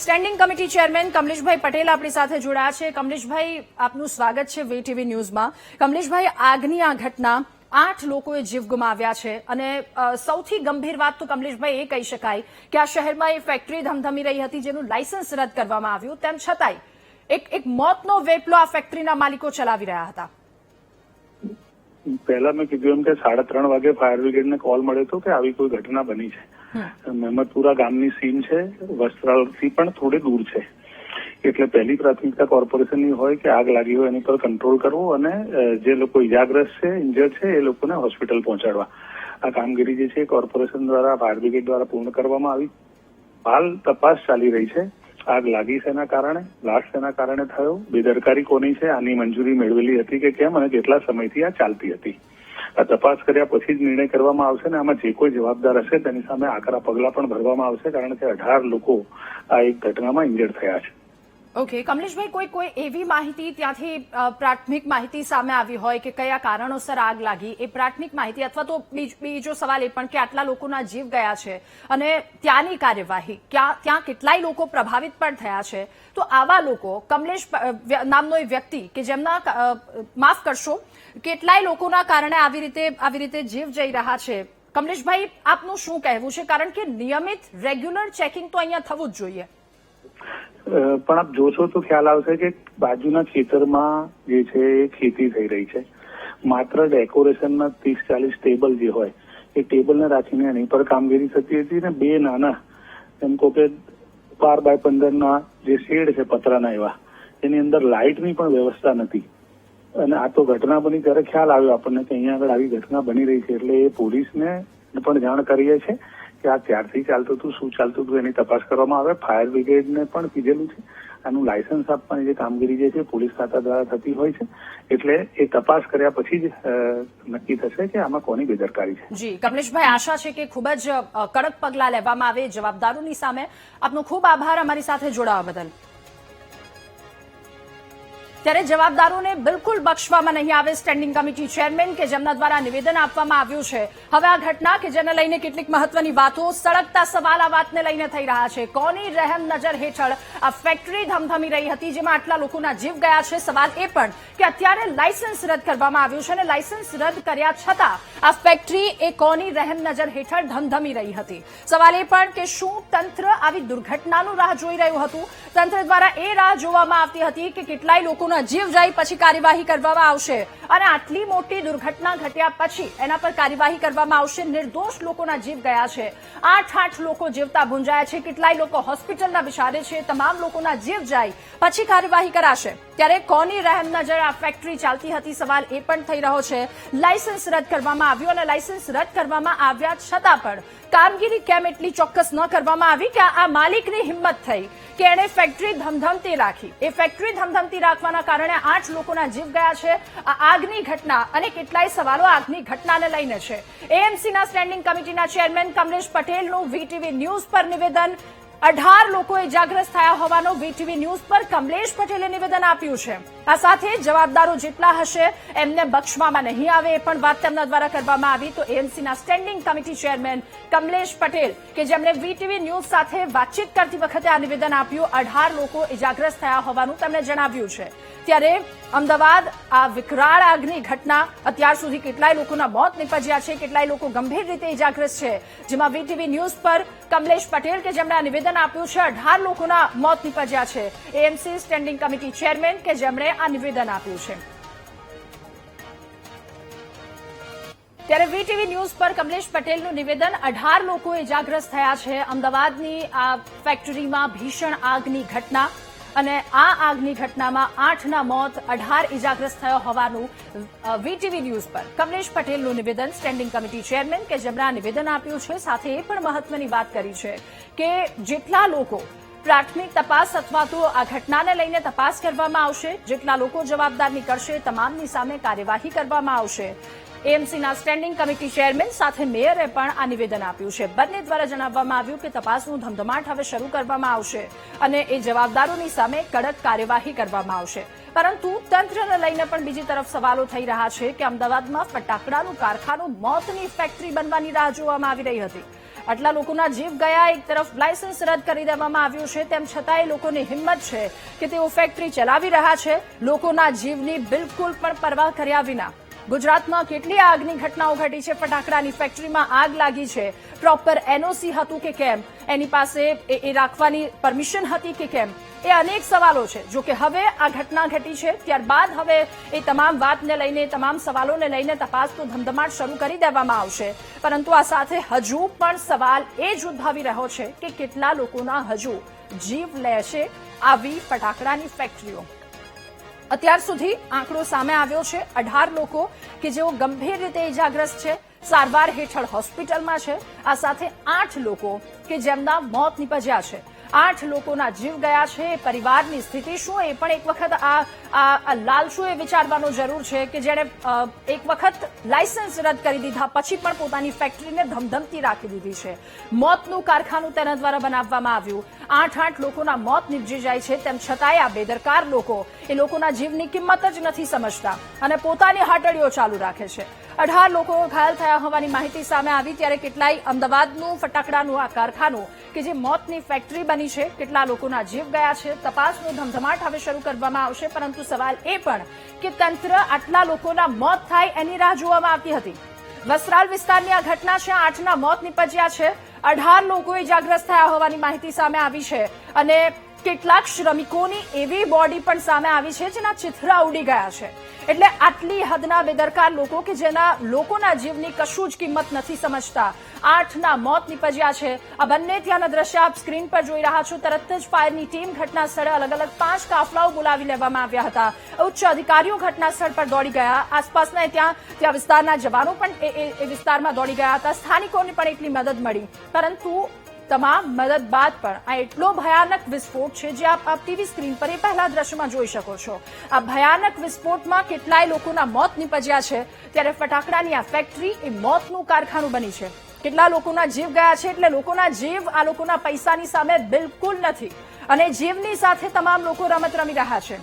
સ્ટેન્ડિંગ કમિટી ચેરમેન કમલેશભાઈ પટેલ આપણી સાથે જોડાયા છે. કમલેશભાઈ, આપનું સ્વાગત છે વીટીવી ન્યૂઝમાં. કમલેશભાઈ, આગની આ ઘટના, 8 લોકોએ જીવ ગુમાવ્યા છે અને સૌથી ગંભીર વાત તો કમલેશભાઈ એ કહી શકાય કે આ શહેરમાં એ ફેક્ટરી ધમધમી રહી હતી જેનું લાયસન્સ રદ કરવામાં આવ્યું, તેમ છતાંય એક મોતનો વેપલો આ ફેક્ટરીના માલિકો ચલાવી રહ્યા હતા. પહેલા મેં કીધું એમ કે 3:30 વાગે ફાયર બ્રિગેડને કોલ મળ્યો હતો કે આવી કોઈ ઘટના બની છે. મહેમદપુરા ગામની સીમ છે, વસ્ત્રાલથી પણ થોડી દૂર છે. એટલે પહેલી પ્રાથમિકતા કોર્પોરેશનની હોય કે આગ લાગી હોય એની પર કંટ્રોલ કરવો અને જે લોકો ઇજાગ્રસ્ત છે, ઇન્જર્ડ છે, એ લોકોને હોસ્પિટલ પહોંચાડવા. આ કામગીરી જે છે કોર્પોરેશન દ્વારા, ફાયર બ્રિગેડ દ્વારા પૂર્ણ કરવામાં આવી. હાલ તપાસ ચાલી રહી છે. આગ લાગી શેના કારણે, બ્લાસ્ટ શેના કારણે થયો, બેદરકારી કોની છે, આની મંજૂરી મેળવેલી હતી કે કેમ અને કેટલા સમયથી આ ચાલતી હતી, આ તપાસ કર્યા પછી જ નિર્ણય કરવામાં આવશે ને આમાં જે કોઈ જવાબદાર હશે તેની સામે આકરા પગલા પણ ભરવામાં આવશે, કારણ કે 18 લોકો આ એક ઘટનામાં ઇન્જર્ડ થયા છે. ઓકે કમલેશભાઈ, કોઈ એવી માહિતી ત્યાંથી પ્રાથમિક માહિતી સામે આવી હોય કે કયા કારણોસર આગ લાગી, એ પ્રાથમિક માહિતી, અથવા તો બીજો સવાલ એ પણ કે આટલા લોકોના જીવ ગયા છે અને ત્યાંની કાર્યવાહી, ત્યાં કેટલાય લોકો પ્રભાવિત પણ થયા છે, તો આવા લોકો, કમલેશ નામનો એ વ્યક્તિ કે જેમના, માફ કરશો, કેટલાય લોકોના કારણે આવી રીતે જીવ જઈ રહ્યા છે, કમલેશભાઈ આપનું શું કહેવું છે? કારણ કે નિયમિત રેગ્યુલર ચેકિંગ તો અહીંયા થવું જ જોઈએ. પણ આપ જોશો તો ખ્યાલ આવશે કે બાજુના ખેતરમાં જે છે એ ખેતી થઈ રહી છે. માત્ર ડેકોરેશનના 30-40 ટેબલ જે હોય એ ટેબલને રાખીને એની પર કામગીરી થતી હતી ને 2 નાના એમ કહો કે 12x15 જે શેડ છે પતરાના એવા, એની અંદર લાઇટની પણ વ્યવસ્થા નથી. અને આ તો ઘટના બની ત્યારે ખ્યાલ આવ્યો આપણને કે અહીંયા આગળ આવી ઘટના બની રહી છે. એટલે એ પોલીસને પણ જાણ કરીએ છીએ કે આ ક્યારથી ચાલતું હતું, શું ચાલતું હતું, એની તપાસ કરવામાં આવે. ફાયર બ્રિગેડને પણ કીધેલું છે. આનું લાયસન્સ આપવાની જે કામગીરી જે છે પોલીસ ખાતા દ્વારા થતી હોય છે, એટલે એ તપાસ કર્યા પછી જ નક્કી થશે કે આમાં કોની બેદરકારી છે. જી કમલેશભાઈ, આશા છે કે ખૂબ જ કડક પગલાં લેવામાં આવે જવાબદારોની સામે. આપનો ખૂબ આભાર અમારી સાથે જોડાવા બદલ. ત્યારે જવાબદારોને બિલકુલ બક્ષવામાં નહીં આવે. સ્ટેન્ડિંગ કમિટી ચેરમેન કે જેમના દ્વારા નિવેદન આપવામાં આવ્યું છે. હવે આ ઘટના કે જેને લઈને કેટલીક મહત્વની વાતો, સળગતા સવાલ આ વાતને લઈને થઈ રહ્યા છે. કોની રહેમ નજર હેઠળ આ ફેક્ટરી ધમધમી રહી હતી જેમાં આટલા લોકોના જીવ ગયા છે? સવાલ એ પણ કે અત્યારે લાયસન્સ રદ કરવામાં આવ્યું છે અને લાયસન્સ રદ કર્યા છતાં આ ફેક્ટરી એ કોની રહેમ નજર હેઠળ ધમધમી રહી હતી? સવાલ એ પણ કે શું તંત્ર આવી દુર્ઘટનાનું રાહ જોઈ રહ્યું હતું? તંત્ર દ્વારા એ રાહ જોવામાં આવતી હતી કે કેટલાય લોકોના જીવ જાય પછી કાર્યવાહી કરવામાં આવશે અને આટલી મોટી દુર્ઘટના ઘટ્યા પછી એના પર કાર્યવાહી કરવામાં આવશે. નિર્દોષ લોકોના જીવ ગયા છે. 8 લોકો જીવતા ભૂંજાયા છે. કેટલાય લોકો હોસ્પિટલના વિચારે છે. તમામ લોકોના જીવ જાય પછી કાર્યવાહી કરાશે. ત્યારે કોની રહેમ નજર આ ફેક્ટરી ચાલતી હતી? સવાલ એ પણ થઈ રહ્યો છે. લાયસન્સ રદ કરવામાં આવ્યું અને લાયસન્સ રદ કરવામાં આવ્યા છતાં પણ કામગીરી કેમ એટલી ચોક્કસ ન કરવામાં આવી કે આ માલિકની હિંમત થઈ કે એણે ફેક્ટરી ધમધમતી રાખી? એ ફેક્ટરી ધમધમતી રાખવાના કારણે 8 લોકોના જીવ ગયા છે. આ આગની ઘટના અને કેટલાય સવાલો આગની ઘટનાને લઈને છે. એએમસીના સ્ટેન્ડિંગ કમિટીના ચેરમેન કમલેશ પટેલનું વીટીવી ન્યૂઝ પર નિવેદન. 18 લોકો ઇજાગ્રસ્ત થયા હોવાનું વીટીવી ન્યૂઝ પર કમલેશ પટેલે નિવેદન આપ્યું છે. આ સાથે જવાબદારો જેટલા હશે એમને બક્ષવામાં નહીં આવે એ પણ વાત તેમના દ્વારા કરવામાં આવી. તો એએમસીના standing committee chairman Kamlesh Patel કે જેમણે વીટીવી ન્યૂઝ સાથે વાતચીત કરતી વખતે આ નિવેદન આપ્યું. 18 લોકો ઇજાગ્રસ્ત થયા હોવાનું તેમણે જણાવ્યું છે. ત્યારે અમદાવાદ આ વિકરાળ આગની ઘટના, અત્યાર સુધી કેટલાય લોકોના મોત નીપજ્યા છે, કેટલાય લોકો ગંભીર રીતે ઇજાગ્રસ્ત છે. જેમાં વીટીવી ન્યૂઝ પર કમલેશ પટેલ કે જેમણે આ નિવેદન આપ્યું છે, 18 લોકોના મોત નીપજ્યા છે. એએમસી સ્ટેન્ડિંગ કમિટી ચેરમેન કે જેમણે આ નિવેદન આપ્યું છે. ત્યારે વીટીવી ન્યૂઝ પર કમલેશ પટેલનું નિવેદન. 18 લોકો ઇજાગ્રસ્ત થયા છે. અમદાવાદની આ ફેક્ટરીમાં ભીષણ આગની ઘટના અને આ આગની ઘટનામાં 8ના મોત, 18 ઇજાગ્રસ્ત થયો હોવાનું વીટીવી ન્યૂઝ પર કમલેશ પટેલનું નિવેદન. સ્ટેન્ડિંગ કમિટી ચેરમેન કે જેમણે આ નિવેદન આપ્યું છે. સાથે એ પણ મહત્વની વાત કરી છે કે જેટલા લોકો પ્રાથમિક તપાસ અથવા તો આ ઘટનાને લઈને તપાસ કરવામાં આવશે, જેટલા લોકો જવાબદાર નીકળશે તમામની સામે કાર્યવાહી કરવામાં આવશે. એએમસીના સ્ટેન્ડિંગ કમિટી ચેરમેન સાથે મેયરે પણ આ નિવેદન આપ્યું છે. બંને દ્વારા જણાવવામાં આવ્યું કે તપાસનું ધમધમાટ હવે શરૂ કરવામાં આવશે અને એ જવાબદારોની સામે કડક કાર્યવાહી કરવામાં આવશે. પરંતુ તંત્રને લઈને પણ બીજી તરફ સવાલો થઈ રહ્યા છે કે અમદાવાદમાં ફટાકડાનું કારખાનું મોતની ફેક્ટરી બનવાની રાહ જોવામાં આવી રહી હતી. આટલા લોકોના જીવ ગયા, એક તરફ લાયસન્સ રદ કરી દેવામાં આવ્યું છે, તેમ છતાંય લોકોની હિંમત છે કે તેઓ ફેક્ટરી ચલાવી રહ્યા છે લોકોના જીવની બિલકુલ પણ પરવા કર્યા વિના. ગુજરાતમાં કેટલી આગની ઘટનાઓ ઘટી છે. ફટાકડાની ફેક્ટરીમાં આગ લાગી છે. પ્રોપર એનઓસી હતું કે કેમ? એની પાસે એ રાખવાની પરમિશન હતી કે કેમ? એ અનેક સવાલો છે. જો કે હવે આ ઘટના ઘટી છે ત્યારબાદ હવે એ તમામ વાતને લઈને, તમામ સવાલોને લઈને તપાસનો ધમધમાટ શરૂ કરી દેવામાં આવશે. પરંતુ આ સાથે હજુ પણ સવાલ એ જ ઉદ્ભવી રહ્યો છે કે કેટલા લોકોના હજુ જીવ લેશે આવી ફટાકડાની ફેક્ટરીઓ. અત્યાર સુધી આંકડો સામે આવ્યો છે 18 લોકો કે જેઓ ગંભીર રીતે ઇજાગ્રસ્ત છે, સારવાર હેઠળ હોસ્પિટલમાં છે. આ સાથે 8 લોકો કે જેમના મોત નીપજ્યા છે. 8 લોકોના જીવ ગયા છે. પરિવારની સ્થિતિ શું એ પણ એક વખત આ લાલચુ એ વિચારવાનો જરૂર છે કે જેણે એક વખત લાયસન્સ રદ કરી દીધા પછી પણ પોતાની ફેક્ટરીને ધમધમતી રાખી દીધી છે. મોતનું કારખાનું તેના દ્વારા બનાવવામાં આવ્યું. 8 લોકોના મોત નીપજી જાય છે તેમ છતાંય આ બેદરકાર લોકો એ લોકોના જીવની કિંમત જ નથી સમજતા અને પોતાની હાટડીઓ ચાલુ રાખે છે. 18 લોકો ઘાયલ થયા હોવાની માહિતી સામે આવી. ત્યારે કેટલાય અમદાવાદનું ફટાકડાનું આ કારખાનું કે જે મોતની ફેક્ટરી બની છે, કેટલા લોકોના જીવ ગયા છે. તપાસનો ધમધમાટ હવે શરૂ કરવામાં આવશે. પરંતુ સવાલ એ પણ કે તંત્ર આટલા લોકોના મોત થાય એની રાહ જોવામાં આવતી હતી. વસ્ત્રાલ વિસ્તારની આ ઘટના છે. 8ના મોત નીપજ્યા છે. 18 લોકો ઇજાગ્રસ્ત થયા હોવાની માહિતી સામે આવી છે અને કેટલાક શ્રમિકોની એવી બોડી પણ સામે આવી છે જેના ચિથરા ઉડી ગયા છે. એટલે આટલી હદના બેદરકાર લોકો કે જેના લોકોના જીવની કશું જ કિંમત નથી સમજતા. 8ના મોત નીપજ્યા છે. આ બંને ત્યાંના દ્રશ્ય આપ સ્ક્રીન પર જોઈ રહ્યા છો. તરત જ ફાયરની ટીમ ઘટના સ્થળે અલગ અલગ 5 કાફલાઓ બોલાવી લેવામાં આવ્યા હતા. ઉચ્ચ અધિકારીઓ ઘટના સ્થળ પર દોડી ગયા. આસપાસના ત્યાં વિસ્તારના જવાનો પણ એ વિસ્તારમાં દોડી ગયા હતા. સ્થાનિકોને પણ એટલી મદદ મળી. પરંતુ તમામ મદદ બાદ પણ આ એટલો ભયાનક વિસ્ફોટ છે જે આપ ટીવી સ્ક્રીન પર એ પહેલા દ્રશ્યમાં જોઈ શકો છો. આ ભયાનક વિસ્ફોટમાં કેટલાય લોકોના મોત નીપજ્યા છે. ત્યારે ફટાકડાની આ ફેક્ટરી એ મોતનું કારખાનું બની છે. કેટલા લોકોના જીવ ગયા છે એટલે લોકોના જીવ આ લોકોના પૈસાની સામે બિલકુલ નથી અને જીવની સાથે તમામ લોકો રમત રમી રહ્યા છે.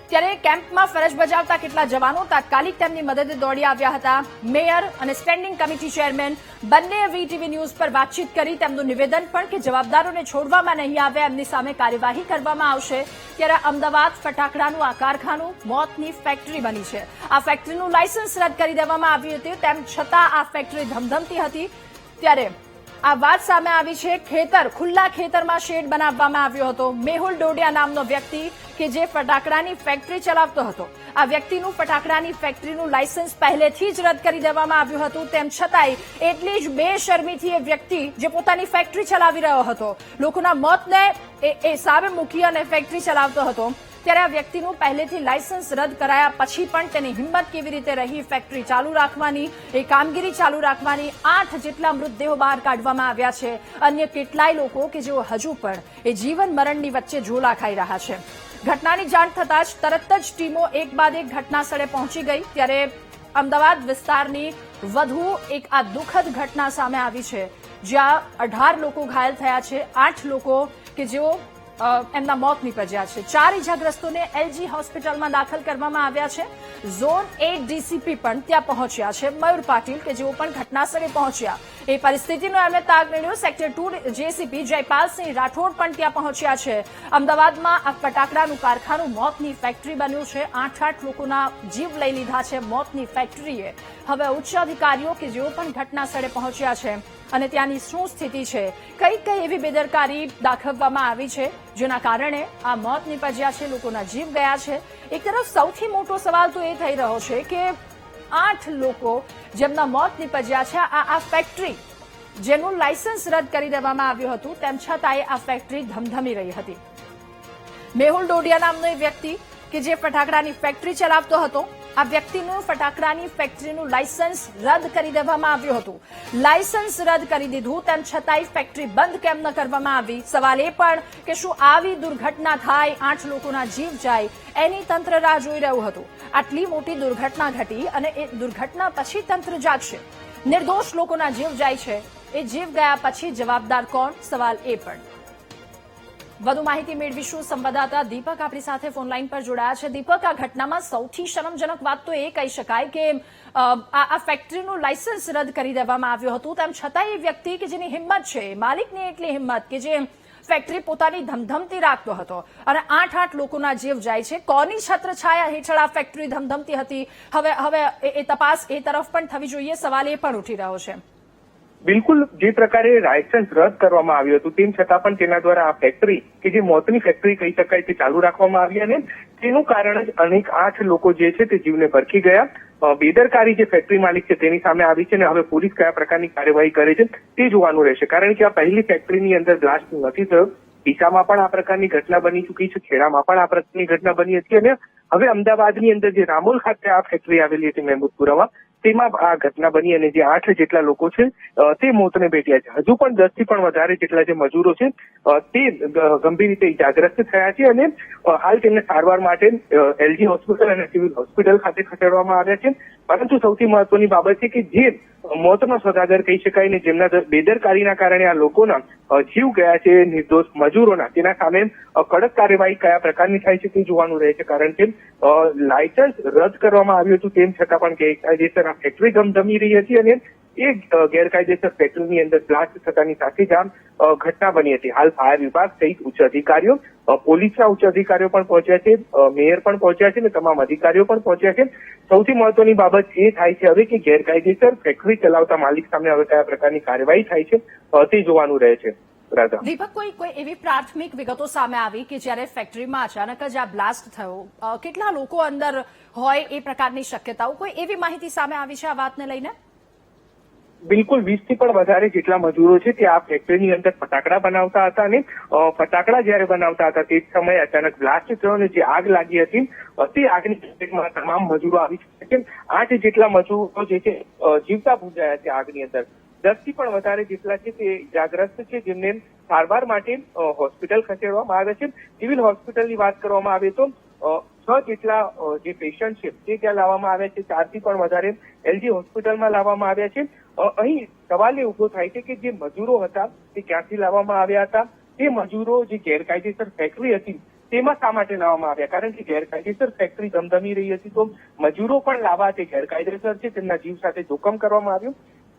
ત્યારે કેમ્પમાં ફરજ બજાવતા કેટલા જવાનો તાત્કાલિક તેમની મદદે દોડી આવ્યા હતા. મેયર અને સ્ટેન્ડિંગ કમિટી ચેરમેન બંને વીટીવી ન્યૂઝ પર વાતચીત કરી તેમનું નિવેદન પણ કે જવાબદારોને છોડવામાં નહીં આવે, એમની સામે કાર્યવાહી કરવામાં આવશે. ત્યારે અમદાવાદ ફટાકડાનું આ કારખાનું મોતની ફેક્ટરી બની છે. આ ફેક્ટરીનું લાયસન્સ રદ કરી દેવામાં આવ્યું હતું, તેમ છતાં આ ફેક્ટરી ધમધમતી હતી. ત્યારે આ વાત સામે આવી છે. ખુલ્લા ખેતરમાં શેડ બનાવવામાં આવ્યો હતો. મેહુલ ડોડિયા નામનો વ્યક્તિ કે જે ફટાકડાની ફેક્ટરી ચલાવતો હતો. આ વ્યક્તિનું ફટાકડાની ફેક્ટરીનું લાયસન્સ પહેલેથી જ રદ કરી દેવામાં આવ્યું હતું. તેમ છતાંય એટલી જ બેશરમીથી એ વ્યક્તિ જે પોતાની ફેક્ટરી ચલાવી રહ્યો હતો, લોકોના મોતને એ સામે મૂકી અને ફેક્ટરી ચલાવતો હતો, ત્યારે આ વ્યક્તિનું પહેલેથી લાયસન્સ રદ કરાયા પછી પણ તેની હિંમત કેવી રીતે રહી ફેક્ટરી ચાલુ રાખવાની, એ કામગીરી ચાલુ રાખવાની. 8 જેટલા મૃતદેહો બહાર કાઢવામાં આવ્યા છે. અન્ય કેટલાય લોકો કે જેઓ હજુ પણ એ જીવન મરણની વચ્ચે ઝોલા ખાઈ રહ્યા છે. ઘટનાની જાણ થતાં જ તરત જ ટીમો એક બાદ એક ઘટના સ્થળે પહોંચી ગઈ. ત્યારે અમદાવાદ વિસ્તારની વધુ એક આ દુઃખદ ઘટના સામે આવી છે, જ્યાં 18 લોકો ઘાયલ થયા છે. 8 લોકો કે જેઓ એમના મોત નીપજ્યા છે. 4 ઇજાગ્રસ્તોને એલજી હોસ્પિટલમાં દાખલ કરવામાં આવ્યા છે. ઝોન 8 ડીસીપી પણ ત્યાં પહોંચ્યા છે, મયુર પાટીલ, કે જેઓ પણ ઘટનાસ્થળે પહોંચ્યા. એ પરિસ્થિતિનો એમણે તાગ મેળવ્યો. સેક્ટર 2 જેસીપી જયપાલસિંહ રાઠોડ પણ ત્યાં પહોંચ્યા છે. અમદાવાદમાં આ ફટાકડાનું કારખાનું મોતની ફેક્ટરી બન્યું છે. 8 લોકોના જીવ લઈ લીધા છે મોતની ફેક્ટરીએ. હવે ઉચ્ચ અધિકારીઓ કે જેઓ પણ ઘટનાસ્થળે પહોંચ્યા છે અને ત્યાંની શું સ્થિતિ છે, કઈ એવી બેદરકારી દાખવવામાં આવી છે જેના કારણે આ મોત નીપજ્યા છે, લોકોના જીવ ગયા છે. એક તરફ સૌથી મોટો સવાલ તો એ થઈ રહ્યો છે કે 8 લોકો જેમના મોત નીપજ્યા છે, આ ફેક્ટરી જેનું લાયસન્સ રદ કરી દેવામાં આવ્યું હતું, તેમ છતાંય આ ફેક્ટરી ધમધમી રહી હતી. મેહુલ ડોડિયા નામનો એ વ્યક્તિ કે જે ફટાકડાની ફેક્ટરી ચલાવતો હતો, આ વ્યક્તિનું ફટાકડાની ફેક્ટરીનું લાયસન્સ રદ કરી દેવામાં આવ્યું હતું. લાયસન્સ રદ કરી દીધું, તેમ છતાંય ફેક્ટરી બંધ કેમ ન કરવામાં આવી? સવાલ એ પણ કે શું આવી દુર્ઘટના થાય, 8 લોકોના જીવ જાય, એની તંત્ર રાહ જોઈ રહ્યું હતું. આટલી મોટી દુર્ઘટના ઘટી અને એ દુર્ઘટના પછી તંત્ર જાગશે. નિર્દોષ લોકોના જીવ જાય છે, એ જીવ ગયા પછી જવાબદાર કોણ? સવાલ એ પણ. વધુ માહિતી મેળવીશું. સંવાદદાતા દીપક આપણી સાથે ફોનલાઈન પર જોડાયા છે. દીપક, આ ઘટનામાં સૌથી શરમજનક વાત તો એ કહી શકાય કે આ ફેક્ટરીનું લાયસન્સ રદ કરી દેવામાં આવ્યું હતું, તેમ છતાં એ વ્યક્તિ કે જેની હિંમત છે, માલિકની એટલી હિંમત કે જે ફેક્ટરી પોતાની ધમધમતી રાખતો હતો અને 8 લોકોના જીવ જાય છે. કોની છત્રછાયા હેઠળ આ ફેક્ટરી ધમધમતી હતી? હવે એ તપાસ એ તરફ પણ થવી જોઈએ, સવાલ એ પણ ઉઠી રહ્યો છે. બિલકુલ, જે પ્રકારે લાયસન્સ રદ કરવામાં આવ્યું હતું તેમ છતાં પણ તેના દ્વારા આ ફેક્ટરી કે જે મોતની ફેક્ટરી કહી શકાય તે ચાલુ રાખવામાં આવી અને તેનું કારણ જ અનેક 8 લોકો જે છે તે જીવને ભરખી ગયા. બેદરકારી જે ફેક્ટરી માલિક છે તેની સામે આવી છે અને હવે પોલીસ કયા પ્રકારની કાર્યવાહી કરે છે તે જોવાનું રહેશે. કારણ કે આ પહેલી ફેક્ટરીની અંદર બ્લાસ્ટ નથી થયો. ડીસામાં પણ આ પ્રકારની ઘટના બની ચૂકી છે, ખેડામાં પણ આ પ્રકારની ઘટના બની હતી અને હવે અમદાવાદની અંદર જે રામોલ ખાતે આ ફેક્ટરી આવેલી હતી મહેમૂદપુરામાં, તેમાં આ ઘટના બની અને જે 8 જેટલા લોકો છે તે મોતને ભેટ્યા છે. હજુ પણ 10 થી પણ વધારે જેટલા જે મજૂરો છે તે ગંભીર રીતે ઇજાગ્રસ્ત થયા છે અને હાલ તેમને સારવાર માટે એલજી હોસ્પિટલ અને સિવિલ હોસ્પિટલ ખાતે ખસેડવામાં આવ્યા છે. પરંતુ સૌથી મહત્વની બાબત છે કે જે મોતનો સોદાગર કહી શકાય ને જેમના બેદરકારીના કારણે આ લોકોના જીવ ગયા છે, નિર્દોષ મજૂરોના, તેના સામે કડક કાર્યવાહી કયા પ્રકારની થાય છે તે જોવાનું રહે છે. કારણ કે લાયસન્સ રદ કરવામાં આવ્યું હતું તેમ છતાં પણ ગેરકાયદેસર આ ફેક્ટરી ધમધમી રહી હતી અને એ ગેરકાયદેસર ફેક્ટરીની અંદર બ્લાસ્ટ થતાની સાથે જ આ ઘટના બની હતી. હાલ ફાયર વિભાગ સહિત ઉચ્ચ અધિકારીઓ, પોલીસના ઉચ્ચ અધિકારીઓ પણ પહોંચ્યા છે, મેયર પણ પહોંચ્યા છે અને તમામ અધિકારીઓ પણ પહોંચ્યા છે. સૌથી મહત્વની બાબત એ થાય છે હવે કે ગેરકાયદેસર ફેક્ટરી ચલાવતા માલિક સામે હવે કયા પ્રકારની કાર્યવાહી થાય છે તે જોવાનું રહે છે. દીપક, કોઈ એવી પ્રાથમિક વિગતો સામે આવી કે જ્યારે ફેક્ટરીમાં અચાનક જ આ બ્લાસ્ટ થયો, કેટલા લોકો અંદર હોય એ પ્રકારની શક્યતાઓ, કોઈ એવી માહિતી સામે આવી છે આ વાતને લઈને? બિલકુલ, 20 થી પણ વધારે જેટલા મજૂરો છે તે આ ફેક્ટરીની અંદર ફટાકડા બનાવતા હતા અને ફટાકડા જયારે બનાવતા હતા તે સમયે અચાનક બ્લાસ્ટ થયો અને જે આગ લાગી હતી તે આગની ચપેટમાં તમામ મજૂરો આવી છે. 8 જેટલા મજૂરો જે છે જીવતા ભૂંજાયા છે આગની અંદર. 10 થી પણ વધારે જેટલા છે તે ઇજાગ્રસ્ત છે, જેમને સારવાર માટે હોસ્પિટલ ખસેડવામાં આવ્યા છે. સિવિલ હોસ્પિટલની વાત કરવામાં આવે તો 6 જેટલા જે પેશન્ટ છે તે ત્યાં લાવવામાં આવ્યા છે. 4 થી પણ વધારે એલજી હોસ્પિટલમાં લાવવામાં આવ્યા છે. અહીં સવાલ એ ઉભો થાય છે કે જે મજૂરો હતા તે ક્યાંથી લાવવામાં આવ્યા હતા? તે મજૂરો જે ગેરકાયદેસર ફેક્ટરી હતી તેમાં શા માટે લાવવામાં આવ્યા? કારણ કે ગેરકાયદેસર ફેક્ટરી ધમધમી રહી હતી, તો મજૂરો પણ લાવવા તે ગેરકાયદેસર છે, તેમના જીવ સાથે જોખમ કરવામાં આવ્યું.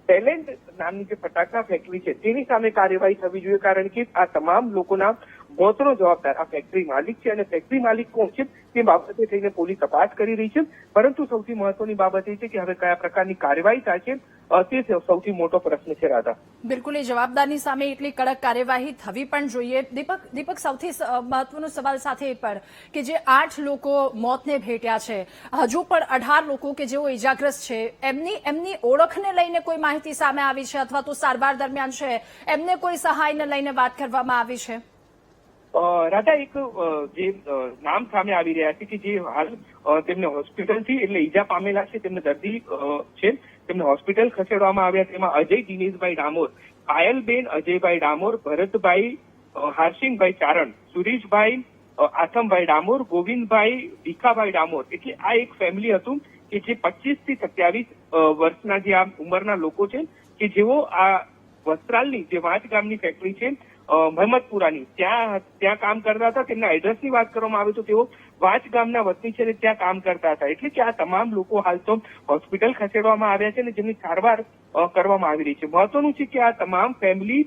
ટેલેન્ટ નામની જે ફટાકડા ફેક્ટરી છે તેની સામે કાર્યવાહી થવી જોઈએ, કારણ કે આ તમામ લોકોના મોતનો જવાબદાર આ ફેક્ટરી માલિક છે, અને ફેક્ટરી માલિક કોણ છે તે બાબતે થઈને પોલીસ તપાસ કરી રહી છે. પરંતુ સૌથી મહત્વની બાબત એ છે કે હવે કયા પ્રકારની કાર્યવાહી થાય છે તે સૌથી મોટો પ્રશ્ન છે. રાધા, બિલકુલ, એ જવાબદારની સામે એટલી કડક કાર્યવાહી થવી પણ જોઈએ. દીપક, સૌથી મહત્વનો સવાલ સાથે એ પણ કે જે 8 લોકો મોતને ભેટ્યા છે, હજુ પણ 18 લોકો કે જેઓ ઇજાગ્રસ્ત છે, એમની ઓળખને લઈને કોઈ માહિતી સામે આવી છે, અથવા તો સારવાર દરમિયાન છે એમને કોઈ સહાયને લઈને વાત કરવામાં આવી છે? રાધા, એક જે નામ સામે આવી રહ્યા છે કે જે હાલ તેમને હોસ્પિટલથી એટલે ઈજા પામેલા છે, તેમને દર્દી છે, તેમને હોસ્પિટલ ખસેડવામાં આવ્યા. તેમાં અજય દિનેશભાઈ ડામોર, પાયલબેન અજયભાઈ ડામોર, ભરતભાઈ હારસિંગભાઈ ચારણ, સુરેશભાઈ આથમભાઈ ડામોર, ગોવિંદભાઈ ભીખાભાઈ ડામોર. એટલે આ એક ફેમિલી હતું કે જે 25 થી 27 વર્ષના જે આ ઉંમરના લોકો છે કે જેઓ આ વસ્ત્રાલની જે વાંચ ગામની ફેક્ટરી છે મહેમદપુરાની, ત્યાં કામ કરતા હતા. તેમના એડ્રેસની વાત કરવામાં આવે તો તેઓ વાંચ ગામના વતની છે અને ત્યાં કામ કરતા હતા. એટલે કે આ તમામ લોકો હાલ તો હોસ્પિટલ ખસેડવામાં આવ્યા છે અને જેમની સારવાર કરવામાં આવી રહી છે. મહત્વનું છે કે આ તમામ ફેમિલી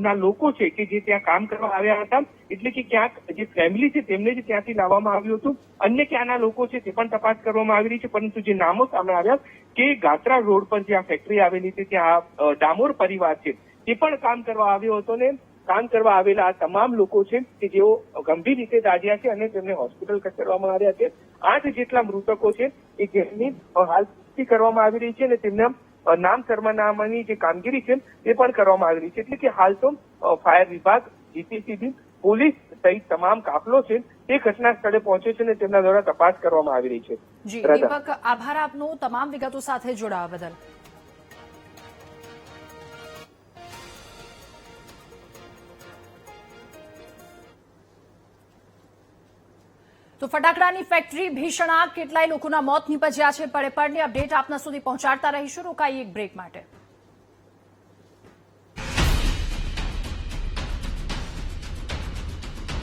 ના લોકો છે કે જે ત્યાં કામ કરવા આવ્યા હતા, એટલે કે ક્યાંક જે ફેમિલી છે તેમને જ ત્યાંથી લાવવામાં આવ્યું હતું. અન્ય ક્યાંના લોકો છે તે પણ તપાસ કરવામાં આવી રહી છે. પરંતુ જે નામો સામે આવ્યા કે ગાત્રા રોડ પર જે આ ફેક્ટરી આવેલી છે ત્યાં ડામોર પરિવાર છે તે પણ કામ કરવા આવ્યો હતો, ને કામ કરવા આવેલા આ તમામ લોકો છે કે જેઓ ગંભીર રીતે દાઝ્યા છે અને તેમને હોસ્પિટલ ખસેડવામાં આવ્યા છે. 8 જેટલા મૃતકો છે એ જેમની હાલ પુષ્ટિ કરવામાં આવી રહી છે અને તેમના નામ સરનામાની જે કામગીરી છે તે પણ કરવામાં આવી રહી છે. એટલે કે હાલ તો ફાયર વિભાગ, જીપીસીબી, પોલીસ સહિત તમામ કાફલો છે તે ઘટના સ્થળે પહોંચ્યો છે અને તેમના દ્વારા તપાસ કરવામાં આવી રહી છે. જી દીપક, આભાર આપનો તમામ વિગતો સાથે જોડાવા બદલ. તો ફટાકડાની ફેક્ટરી, ભીષણ આગ, કેટલાય લોકોના મોત નીપજ્યા છે. પળે પળની અપડેટ આપના સુધી પહોંચાડતા રહીશું. રોકાઈએ એક બ્રેક માટે.